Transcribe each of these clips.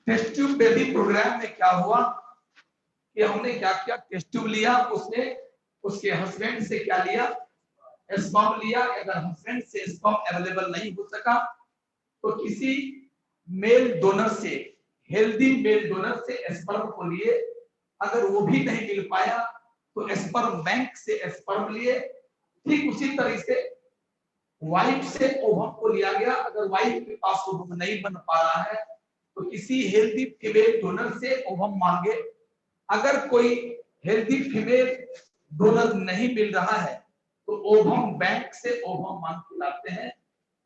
Test tube baby programme में क्या हुआ कि हमने क्या किया, टेस्ट ट्यूब लिया, उसने उसके हस्बैंड से क्या लिया, स्पर्म लिया। अगर हस्बैंड से स्पर्म अवेलेबल नहीं हो सका तो किसी मेल डोनर से, हेल्दी मेल डोनर से स्पर्म को लिए। अगर वो भी नहीं मिल पाया तो स्पर्म बैंक से स्पर्म लिए। ठीक उसी तरह से वाइफ से ओवम को लिया गया। अगर वाइफ के पास ओवम नहीं बन पा रहा है तो किसी हेल्दी फीमेल डोनर से ओवम मांगे। अगर कोई हेल्दी फीमेल डोनर नहीं मिल रहा है तो ओवम बैंक से ओवम मांग के लाते हैं।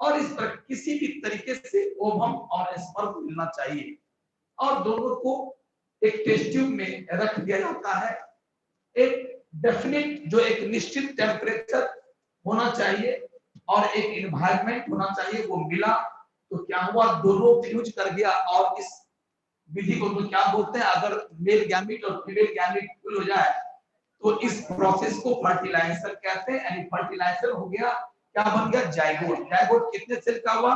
और इस पर किसी भी तरीके से ओवम और स्पर्म मिलना चाहिए और दोनों को एक टेस्ट ट्यूब में रख दिया जाता है। एक डेफिनेट जो एक निश्चित टेम्परेचर होना चाहिए और एक एनवायरनमेंट होना चाहिए, वो मिला। तो क्या हुआ, दोनों फ्यूज कर गया। और इस विधि को तो क्या बोलते हैं, अगर मेल गैमीट और फीमेल गैमीट इक्वल हो जाए तो इस प्रोसेस को फर्टिलाइजेशन कहते हैं। यानी फर्टिलाइजेशन हो गया, क्या बन गया, जाइगोट। जाइगोट कितने सेल का हुआ,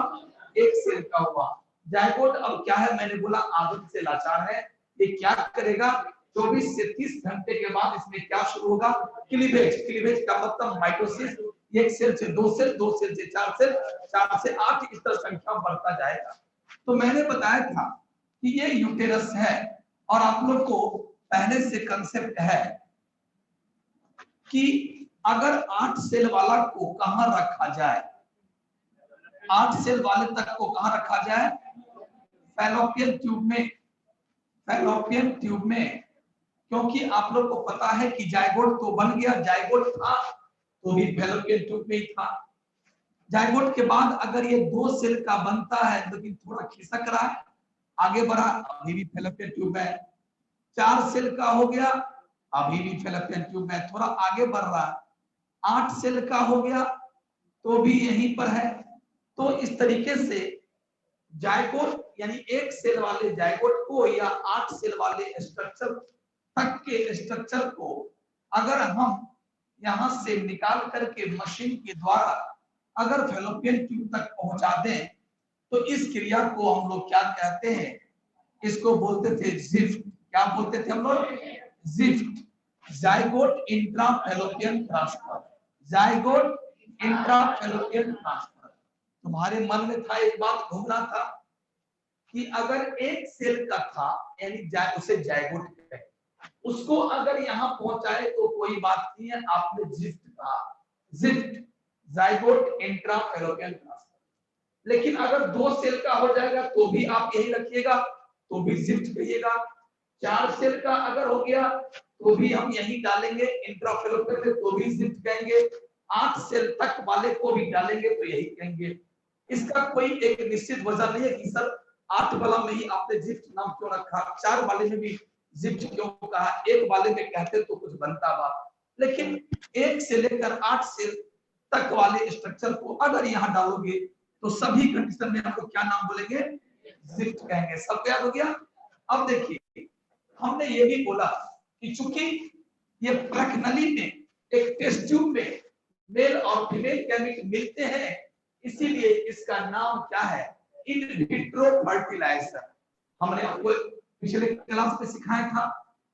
एक सेल का हुआ जाइगोट। अब क्या है, मैंने बोला आदत से लाचार है। ये क्या करेगा, 24 से 30 घंटे के बाद इसमें क्या शुरू होगा, क्लीवेज। क्लीवेज का मतलब माइटोसिस। एक सेल से दो सेल, दो सेल से चार सेल, चार से आठ, इस तरह संख्या बढ़ता जाएगा। तो मैंने बताया था कि ये यूटेरस है और आप लोग को पहले से कंसेप्ट है कि अगर 8 सेल वाला को कहां रखा जाए, 8 सेल वाले तक को कहां रखा जाए, फैलोपियन ट्यूब में। फैलोपियन ट्यूब में, क्योंकि आप लोग को पता है कि जाइगोट तो बन गया, जाइगोट था तो भी फैलोपियन ट्यूब में ही था। जाइगोट के बाद अगर ये 2 सेल का बनता है लेकिन थोड़ा खिसक रहा है, आगे बढ़ा, अभी भी फैलोपियन ट्यूब है। 4 सेल का हो गया, अभी भी फैलोपियन ट्यूब में, थोड़ा आगे बढ़ रहा है। 8 सेल का हो गया तो भी यहीं पर है। तो इस तरीके से जाइगोट यानी एक सेल वाले जाइगोट को या 8 सेल वाले स्ट्रक्चर तक के स्ट्रक्चर को अगर हम यहां से निकाल करके मशीन के द्वारा अगर फैलोपियन ट्यूब तक पहुंचा दें तो इस क्रिया को हम लोग क्या कहते हैं, इसको बोलते थे जिफ्ट। क्या बोलते थे हम लोग, gift, zygote intra fallopian transfer. Zygote intra fallopian transfer. तुम्हारे मन में था, एक बात घूमना था कि अगर एक सेल का था यानी उसे जाइगोट कहते हैं, उसको अगर यहां पहुंचाए तो कोई बात नहीं है, आपने जिफ्ट कहा, gift, zygote intra fallopian transfer. लेकिन अगर 2 सेल का हो जाएगा तो भी आप यही रखिएगा, तो भी जिफ्ट कहिएगा। 4 सेल का अगर हो गया तो भी हम यही डालेंगे इंट्रा फैलोपियन में, तो भी जिफ्ट कहेंगे। 8 सेल तक वाले को भी डालेंगे तो यही कहेंगे। इसका कोई एक निश्चित वजह नहीं है कि सर 8 वाला में ही आपने जिफ्ट नाम क्यों रखा, 4 वाले में भी जिफ्ट क्यों कहा, एक वाले में कहते तो कुछ बनता हुआ। लेकिन 1 से लेकर 8 सेल तक वाले स्ट्रक्चर को अगर यहाँ डालोगे तो सभी कंडीशन में आपको क्या नाम बोलेंगे, जिफ्ट कहेंगे। सब याद हो गया। अब देखिए, हमने ये भी बोला कि चूंकि ये प्रकनली में एक टेस्ट ट्यूब में मेल और फीमेल गैमीट मिलते हैं, इसीलिए इसका नाम क्या है, इन विट्रो फर्टिलाइजेशन। हमने आपको पिछले क्लास में सिखाया था।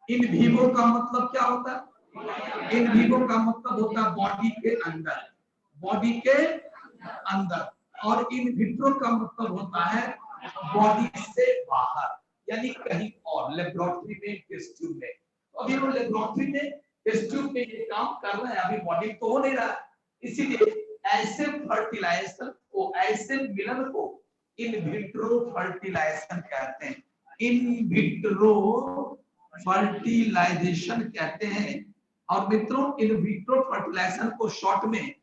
इन विवो का मतलब क्या होता है, इन विवो का मतलब होता है बॉडी के अंदर, बॉडी के अंदर। और इन विट्रो का मतलब होता है बॉडी से बाहर, यानी कहीं और, लेबोरेटरी में, टेस्ट ट्यूब में। अभी वो लेबोरेटरी में, टेस्ट ट्यूब में ये काम कर रहे हैं, अभी बॉडी तो हो नहीं रहा। इसीलिए ऐसे फर्टिलाइजेशन को, ऐसे मिलन को इन विट्रो फर्टिलाइजेशन कहते हैं। इन विट्रो फर्टिलाइजेशन कहते हैं। और मित्रों, इन विट्रो फर्टिलाइजेशन को शॉर्ट में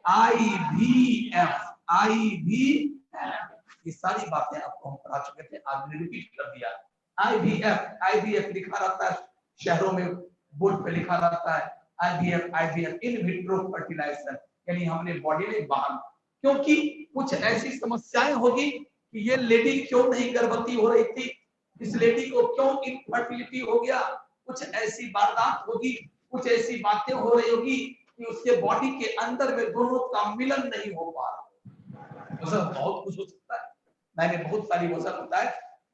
IVF, IVF, ये सारी बातें आपको हम पढ़ा चुके थे, आज मैंने रिपीट कर दिया। IVF, IVF लिखा रहता है शहरों में, बोर्ड पे लिखा रहता है IVF, IVF, in vitro fertilization, यानी हमने बॉडी में बाहर। क्योंकि कुछ ऐसी समस्याएं होगी कि ये लेडी क्यों नहीं गर्भवती हो रही थी, इस लेडी को क्यों इनफर्टिलिटी हो गया, कुछ ऐसी वारदात होगी, कुछ ऐसी बातें हो रही होगी कि उसके बॉडी के अंदर में दोनों का मिलन नहीं हो पा रहा। बहुत कुछ हो सकता है, मैंने बहुत सारी वजह बताया।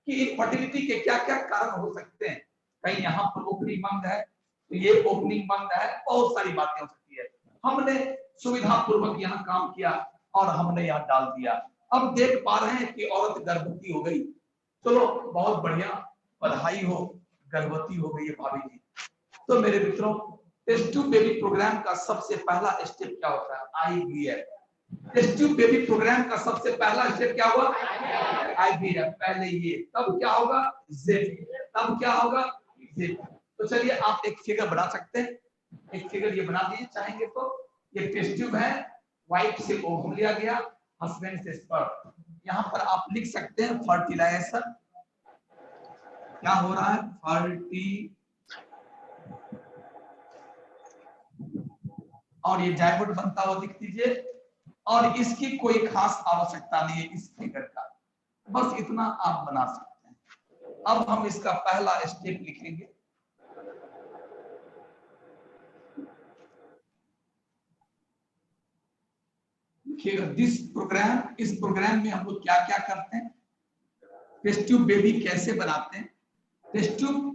कि इनफर्टिलिटी के क्या क्या कारण हो सकते हैं। कहीं यहाँ पर ओपनिंग बंद है तो ये ओपनिंग बंद है, बहुत सारी बातें हो सकती है। हमने सुविधा पूर्वक यहाँ काम किया और हमने यहाँ डाल दिया। अब देख पा रहे हैं कि औरत गर्भवती हो गई, चलो बहुत बढ़िया, बधाई हो, गर्भवती हो गई है भाभी जी। तो मेरे मित्रों, टेस्ट ट्यूब बेबी प्रोग्राम का सबसे पहला स्टेप क्या होता है? IVF. Test tube baby program का सबसे पहला स्टेप क्या हुआ? आईवीएफ। पहले ये, तब क्या होगा? जेड, तब क्या होगा? जेड। तो चलिए आप एक फिगर बना सकते हैं, एक फिगर ये बना दीजिए चाहेंगे तो। ये टेस्ट ट्यूब है, वाइफ से ओवम लिया गया, हस्बैंड से स्पर्म। यहाँ पर आप लिख सकते हैं फर्टिलाइजेशन क्या हो रहा है, और ये जायगोट बनता हुआ लिख दीजिए। और इसकी कोई खास आवश्यकता नहीं है इस फिगर का, बस इतना आप बना सकते हैं। अब हम इसका पहला स्टेप लिखेंगे। लिखिएगा दिस प्रोग्राम। इस प्रोग्राम में हम लोग क्या क्या करते हैं, टेस्ट ट्यूब बेबी कैसे बनाते हैं। टेस्ट ट्यूब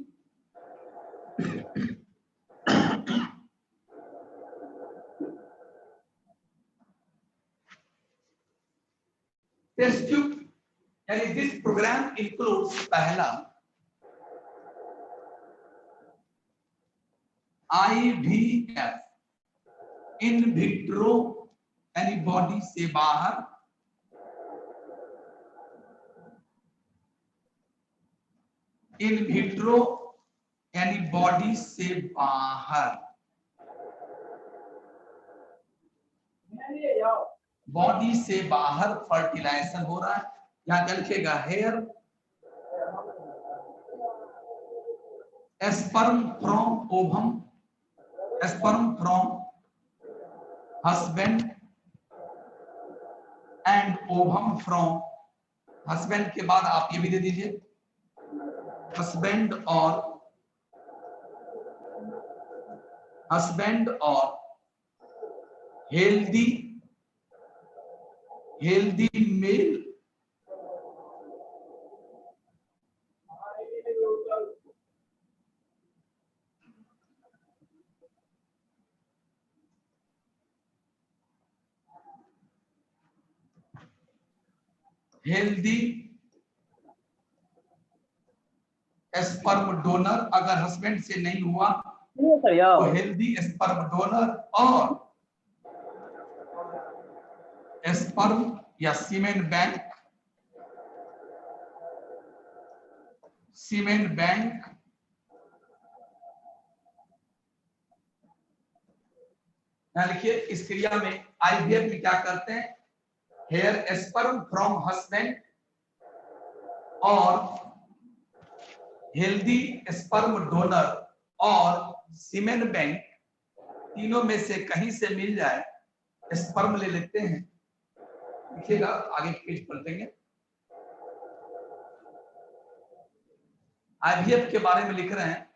टेस्ट ट्यूब यानी दिस प्रोग्राम इंक्लूड्स पहला IVF, इन विट्रो यानी बॉडी से बाहर, इन विट्रो यानी बॉडी से बाहर, बॉडी से बाहर फर्टिलाइजेशन हो रहा है। यहां क्या लिखेगा? Here sperm from ovum, sperm from husband and ovum from, husband के बाद आप ये भी दे दीजिए हस्बैंड और healthy male healthy sperm donor, अगर हस्बैंड से नहीं हुआ तो हेल्दी स्पर्म डोनर और स्पर्म या सीमेन बैंक, लिखिए इस क्रिया में आईवीएफ में क्या करते हैं, हेयर स्पर्म फ्रॉम हस्बैंड और हेल्दी स्पर्म डोनर और सीमेन बैंक, तीनों में से कहीं से मिल जाए स्पर्म ले लेते हैं। लिखिएगा, आगे पेज पलटेंगे। आईवीएफ के बारे में लिख रहे हैं,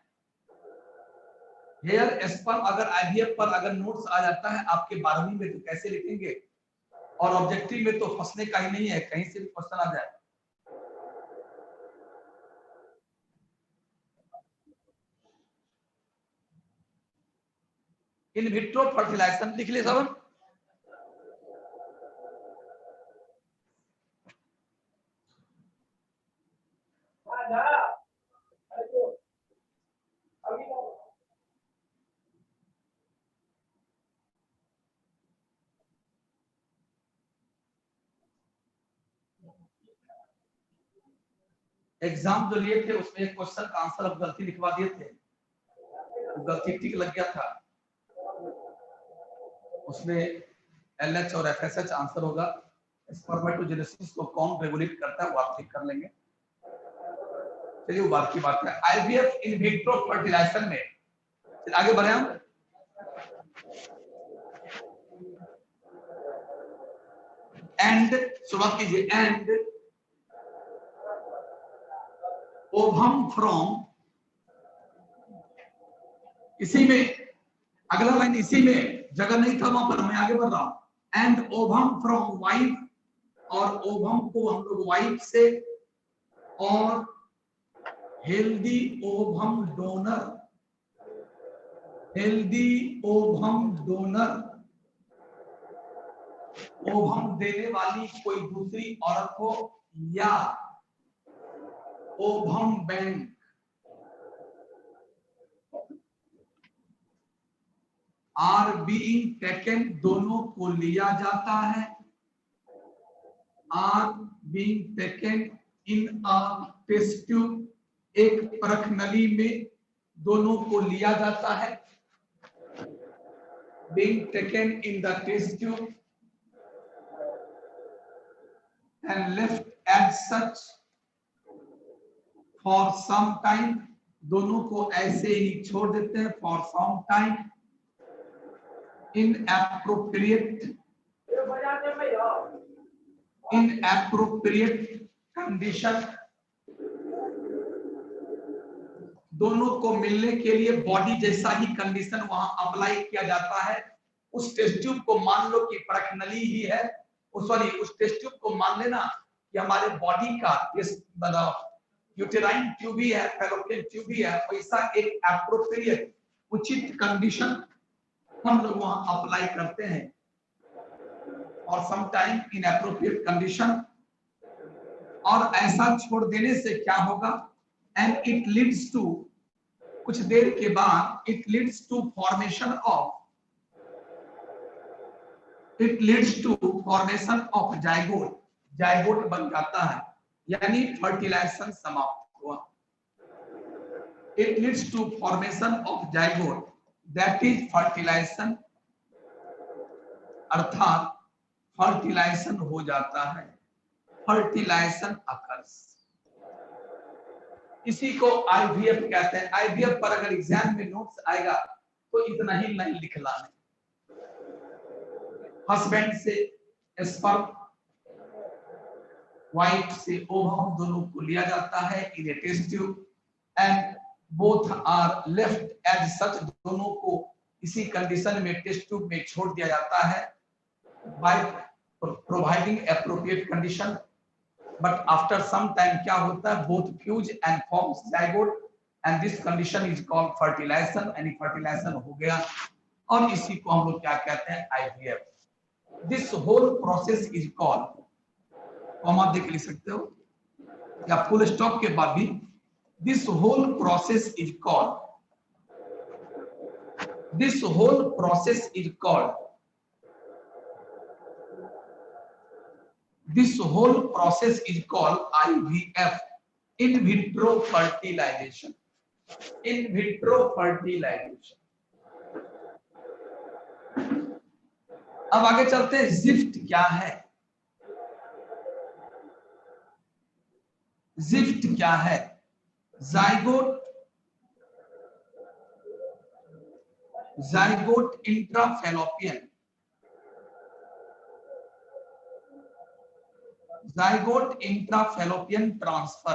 हेयर स्पर्म। अगर आईवीएफ पर अगर नोट्स आ जाता है आपके 12वीं में तो कैसे लिखेंगे, और ऑब्जेक्टिव में तो फंसने का ही नहीं है, कहीं से भी क्वेश्चन आ जाए। इन विट्रो फर्टिलाइजेशन लिख ले सब। एग्जाम जो लिए थे उसमें एक क्वेश्चन का आंसर अब गलती लिखवा दिए थे, गलती टिक लग गया था, उसमें एलएच और एफएसएच आंसर होगा। स्पर्मेटोजेनेसिस को कौन रेगुलेट करता है वो आप चेक कर लेंगे। चलिए वो बात की बात है। आईवीएफ इन विट्रो फर्टिलाइजेशन में आगे बढ़े हम। एंड शुरुआत कीजिए, एंड ओवम फ्रॉम, इसी में अगला लाइन, इसी में जगह नहीं था वहां पर, मैं आगे बढ़ रहा हूं। एंड ओवम फ्रॉम वाइफ, और ओवम को हम लोग वाइफ से और healthy ovum donor, healthy ovum donor, ovum देने वाली कोई दूसरी औरत हो, या ovum bank are being taken, दोनों को लिया जाता है, are being taken in a test tube, एक परख नली में दोनों को लिया जाता है, being taken in the test tube and left as such for some time, दोनों को ऐसे ही छोड़ देते हैं for some time, inappropriate condition, दोनों को मिलने के लिए बॉडी जैसा ही कंडीशन वहां अप्लाई किया जाता है। उस टेस्ट ट्यूब को मान लो कि परख नली ही है, सॉरी उस टेस्ट ट्यूब को मान लेना कि हमारे बॉडी का यूटेराइन ट्यूब ही है, फैलोपियन ट्यूब ही है, वैसा एक एप्रोप्रिएट उचित कंडीशन हम लोग वहां अप्लाई करते हैं, और सम टाइम इनएप्रोप्रिएट कंडीशन, और ऐसा छोड़ देने से क्या होगा, एंड इट लीड्स टू, कुछ देर के बाद it leads to formation of, it leads to formation of zygote, zygote बन जाता है, यानी फर्टिलाइजेशन समाप्त हुआ। It leads to formation of zygote, that is fertilization, अर्थात फर्टिलाइजेशन हो जाता है, फर्टिलाइजेशन अकर्स। इसी को आईवीएफ कहते हैं। आईवीएफ पर अगर एग्जाम में नोट्स आएगा तो इतना ही नहीं लिखना है, हस्बैंड से स्पर्म, वाइफ से ओवम, दोनों को लिया जाता है in a test tube and both are left as such, दोनों को इसी कंडीशन में टेस्ट ट्यूब में छोड़ दिया जाता है by providing appropriate condition, but after some time क्या होता है, both fuse and forms zygote and this condition is called fertilization, यानी फर्टिलाइजेशन हो गया, और इसी को हम लोग क्या कहते हैं, IVF. This whole process is called, comma देख लिख सकते हो या फुल स्टॉप के बाद भी, this whole process is called, this whole process is called, this whole process is called IVF, in vitro fertilization, in vitro fertilization। अब आगे चलते हैं, जिफ्ट क्या है, जिफ्ट क्या है, जाइगोट, जाइगोट इंट्राफैलोपियन, जाइगोट इंट्राफैलोपियन ट्रांसफर।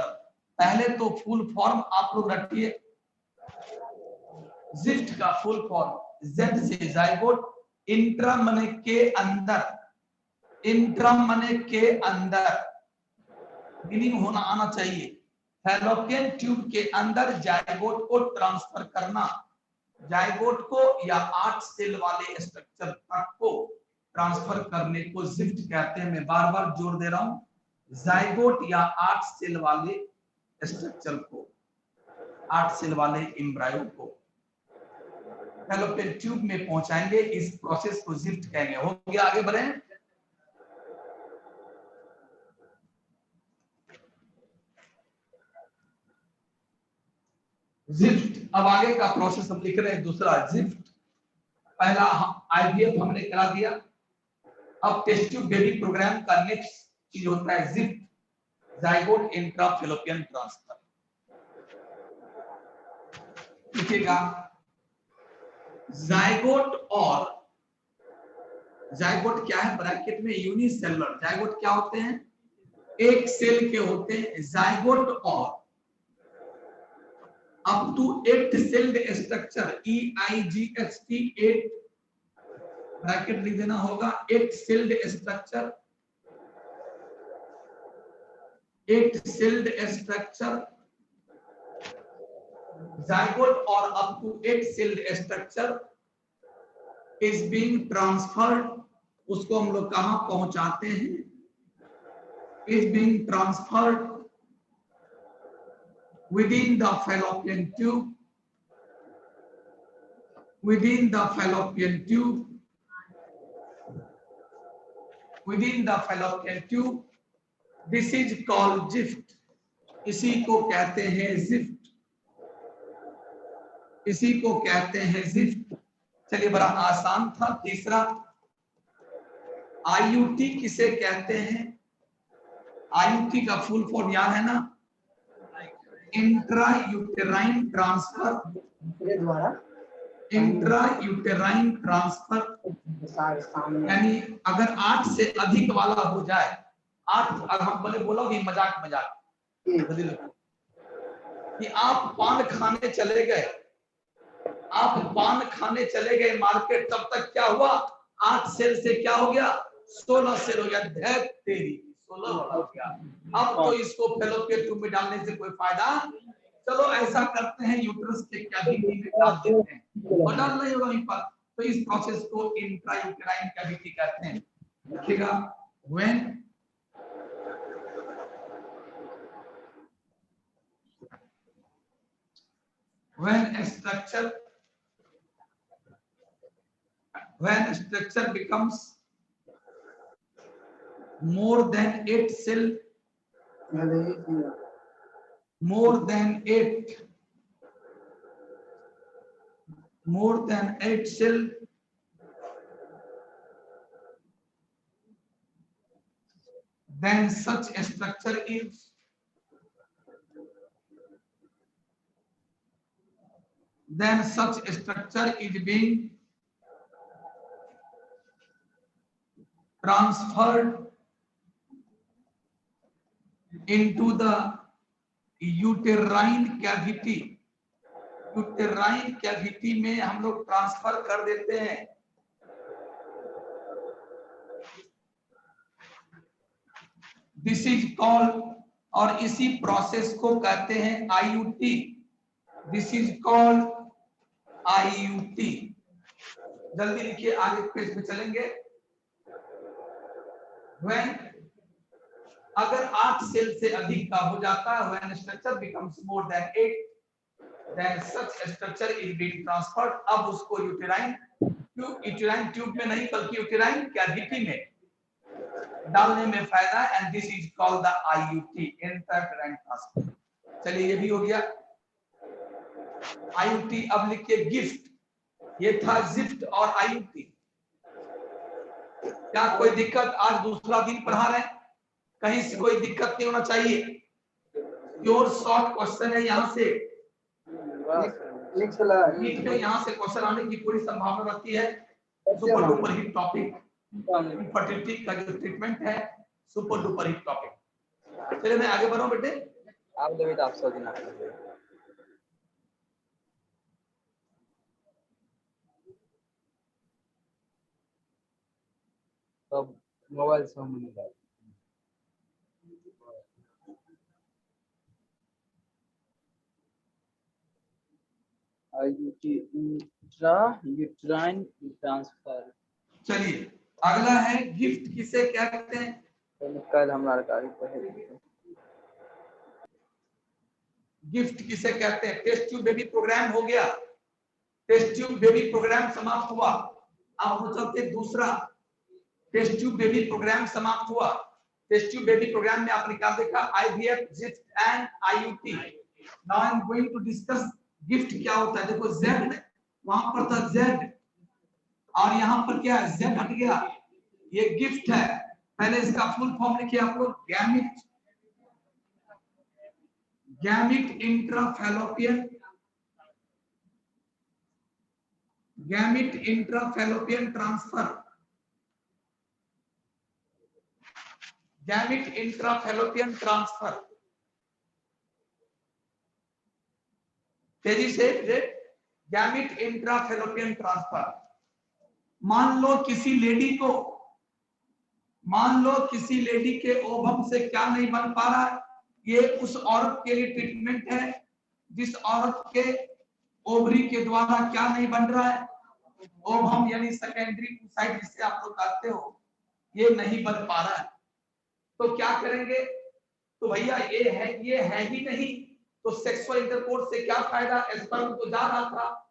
पहले तो फुल फॉर्म आप लोग रखिए, जिफ्ट का फुल फॉर्म जेड से जाइगोट, इंट्रा मने के अंदर, इंट्रा मने के अंदर, मीनिंग होना आना चाहिए, फैलोपियन ट्यूब के अंदर जाइगोट को ट्रांसफर करना, जाइगोट को या 8 सेल वाले स्ट्रक्चर तक को ट्रांसफर करने को जिफ्ट कहते हैं। मैं बार बार जोर दे रहा हूं, जाइगोट या 8 सेल वाले स्ट्रक्चर को, 8 सेल वाले एम्ब्रायो को फैलोपियन ट्यूब में पहुंचाएंगे, इस प्रोसेस को जिफ्ट कहेंगे। हो गया, आगे बढ़े। जिफ्ट, अब आगे का प्रोसेस हम लिख रहे हैं दूसरा, जिफ्ट। पहला आईवीएफ हमने करा दिया, अब टेस्ट ट्यूब बेबी प्रोग्राम का नेक्स्ट चीज होता है जिफ्ट, जाइगोट इंट्राफैलोपियन ट्रांसफर। लिखिएगा, जाइगोट, और जाइगोट क्या है, ब्रैकेट में यूनिसेलुलर, जाइगोट क्या होते हैं, एक सेल के होते हैं, जाइगोट और up to 8 celled structure, EIGHT, 8 bracket लिख देना होगा, 8 celled structure 8-celled structure, zygote or up to 8-celled structure is being transferred, उसको हम लोग कहां पहुंचाते हैं? is being transferred within the fallopian tube, within the fallopian tube, within the fallopian tube. This is called gift. इसी को कहते हैं जिफ्ट, इसी को कहते हैं जिफ्ट। चलिए बड़ा आसान था। तीसरा, आईयूटी किसे कहते हैं? आईयूटी का फुल फॉर्म याद है ना? Intra uterine transfer, intra uterine transfer, यानी अगर 8 से अधिक वाला हो जाए, 8 अगर हम बोला कि मजाक मजाक कि आप पान खाने चले गए, आप पान खाने चले गए मार्केट, तब तक क्या हुआ? 8 सेल से क्या हो गया? 16 सेल हो गया। धैर्य तेरी 16 हो गया। अब तो इसको फेलोपियन ट्यूब में डालने से कोई फायदा। चलो ऐसा करते हैं, यूट्रस के कैविटी में डाल देते हैं और डालना ही होगा वहीं पर। तो इस प्रोसेस को इंट्रायूटेराइन कैविटी कहते हैं। देखिएगा, when a structure becomes more than 8 cell, more than 8 cell, then such a structure is being transferred into the uterine cavity. Uterine cavity में हम लोग ट्रांसफर कर देते हैं। दिस इज कॉल्ड, और इसी प्रोसेस को कहते हैं IUT. This is called IUT. जल्दी लिखिए, आगे पेज पे चलेंगे। When अगर 8 सेल से अधिक का हो जाता है, when structure becomes more than 8, then such structure is being transferred। अब उसको यूटेराइन ट्यूब में नहीं बल्कि यूटेराइन कैविटी में डालने में फायदा, and this is called the IUT, intrauterine transfer. चलिए ये भी हो गया आईयूटी। अब लिखिए गिफ्ट। ये था जिफ्ट और आईयूटी। क्या कोई दिक्कत? आज दूसरा दिन पढ़ा रहे हैं, कहीं से कोई दिक्कत नहीं होना चाहिए। प्योर शॉर्ट क्वेश्चन है, यहाँ से यहाँ से क्वेश्चन आने की पूरी संभावना रहती है। Super duper hit topic, infertility का जो ट्रीटमेंट है, सुपर डुपर हिट टॉपिक। चलिए मैं आगे बढ़ाऊं बेटे। आप देवे तो आप सौ दिन तब मोबाइल से हम नहीं डाल। IUT intrauterine transfer. चलिए अगला है गिफ्ट किसे कहते हैं? कल हम लड़कारी पहले गिफ्ट किसे कहते हैं? टेस्ट ट्यूब बेबी प्रोग्राम हो गया, टेस्ट ट्यूब बेबी प्रोग्राम समाप्त हुआ। अब हम चलते दूसरा, टेस्ट ट्यूब बेबी प्रोग्राम समाप्त हुआ। टेस्ट ट्यूब बेबी प्रोग्राम में आपने क्या देखा? IVF, GIFT and IUT. Now I am going to discuss GIFT क्या होता है। देखो जेड वहां पर था, जेड, और यहाँ पर क्या है? जेड हट गया, ये गिफ्ट है। पहले इसका फुल फॉर्म लिखिए आप लोग। Gamete, gamete intrafallopian, gamete intrafallopian transfer, gamete intrafallopian transfer. तेजी से, गैमिट इंट्राफैलोपियन ट्रांसफर। मान लो किसी लेडी के ओवम से क्या नहीं बन पा रहा है? ये उस औरत के लिए ट्रीटमेंट है जिस औरत के ओवरी के द्वारा क्या नहीं बन रहा है, ओवम यानी सेकेंडरी oocyte जिसे आप लोग कहते हो, ये नहीं बन पा रहा है। तो क्या करेंगे? तो भैया ये है ही नहीं, तो सेक्सुअल इंटरकोर्स से क्या फायदा? स्पर्म तो जा रहा था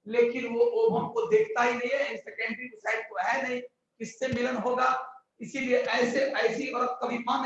लेकिन वो ओवम को देखता ही नहीं है, सेकेंडरी oocyte तो है नहीं, किससे मिलन होगा? इसीलिए ऐसी औरत कभी मां नहीं